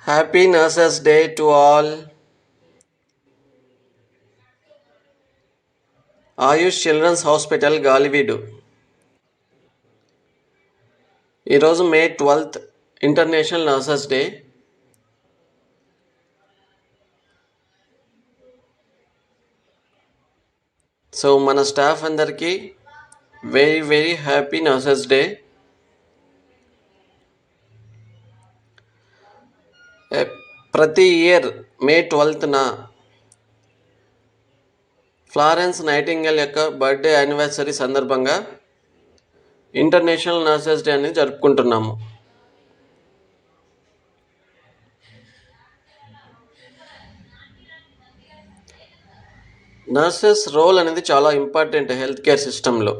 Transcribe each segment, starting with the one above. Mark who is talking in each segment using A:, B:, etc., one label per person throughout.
A: Happy Nurses Day to all. Ayush children's hospital Galiveedu. ఈరోజు May 12th International Nurses Day. So మన staff అందరికీ very very happy Nurses Day. ప్రతి year May 12th Florence Nightingale యొక్క birthday anniversary సందర్భంగా International Nurses Day అని జరుపుకుంటున్నాము. Nurses role అనేది చాలా ఇంపార్టెంట్ హెల్త్ కేర్ సిస్టంలో.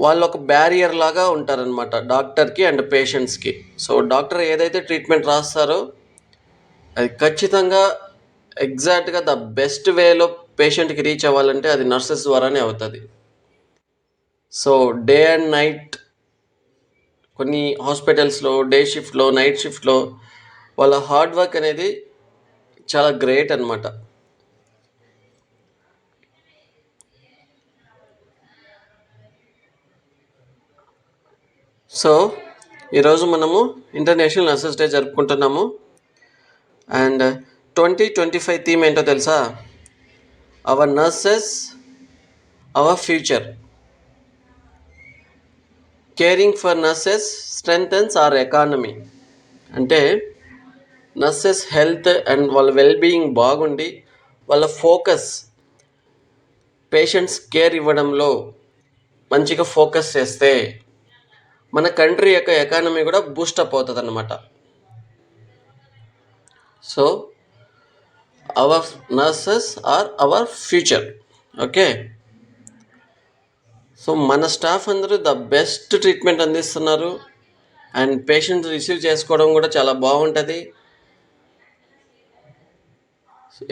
A: వాళ్ళు ఒక బ్యారియర్ లాగా ఉంటారనమాట డాక్టర్కి అండ్ పేషెంట్స్కి. సో డాక్టర్ ఏదైతే ట్రీట్మెంట్ రాస్తారో అది ఖచ్చితంగా ఎగ్జాక్ట్గా ద బెస్ట్ వేలో పేషెంట్కి రీచ్ అవ్వాలంటే అది నర్సెస్ ద్వారానే అవుతుంది. సో డే అండ్ నైట్ కొన్ని హాస్పిటల్స్లో డే షిఫ్ట్లో నైట్ షిఫ్ట్లో వాళ్ళ హార్డ్ వర్క్ అనేది చాలా గ్రేట్ అనమాట. సో ఈరోజు మనము ఇంటర్నేషనల్ నర్సెస్ డే జరుపుకుంటున్నాము. అండ్ 2025 థీమ్ ఏంటో తెలుసా? Our nurses our future. Caring for nurses strengthens our economy. అంటే నర్సెస్ హెల్త్ అండ్ వాళ్ళ వెల్బీయింగ్ బాగుండి వాళ్ళ ఫోకస్ పేషెంట్స్ కేర్ ఇవ్వడంలో మంచిగా ఫోకస్ చేస్తే మన కంట్రీ యొక్క ఎకానమీ కూడా బూస్టప్ అవుతుంది అన్నమాట. So our nurses are our future. Okay. So మన స్టాఫ్ అందరూ ద బెస్ట్ ట్రీట్మెంట్ అందిస్తున్నారు అండ్ పేషెంట్స్ రిసీవ్ చేసుకోవడం కూడా చాలా బాగుంటుంది.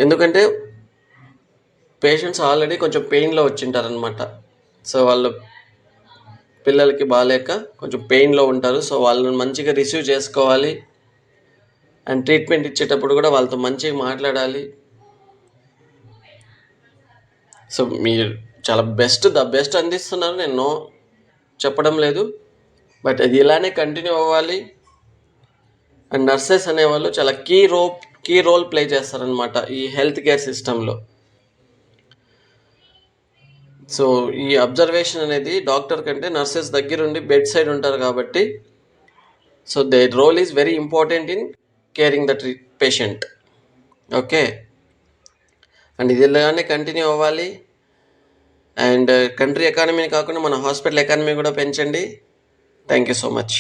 A: ఎందుకంటే పేషెంట్స్ ఆల్రెడీ కొంచెం పెయిన్లో వచ్చింటారనమాట. సో వాళ్ళు పిల్లలకి బాగాలేక కొంచెం పెయిన్లో ఉంటారు. సో వాళ్ళని మంచిగా రిసీవ్ చేసుకోవాలి అండ్ ట్రీట్మెంట్ ఇచ్చేటప్పుడు కూడా వాళ్ళతో మంచిగా మాట్లాడాలి. సో మీరు చాలా ద బెస్ట్ అందిస్తున్నారు, నేను నో చెప్పడం లేదు, బట్ అది ఇలానే కంటిన్యూ అవ్వాలి. అండ్ నర్సెస్ అనేవాళ్ళు చాలా కీ రోల్ ప్లే చేస్తారనమాట ఈ హెల్త్ కేర్ సిస్టంలో. సో ఈ అబ్జర్వేషన్ అనేది డాక్టర్ కంటే నర్సెస్ దగ్గరుండి బెడ్ సైడ్ ఉంటారు కాబట్టి so their role is very important in caring the patient. Okay. And ఇది ఇలానే కంటిన్యూ అవ్వాలి. అండ్ కంట్రీ ఎకానమీని కాకుండా మన హాస్పిటల్ ఎకానమీ కూడా పెంచండి. Thank you so much.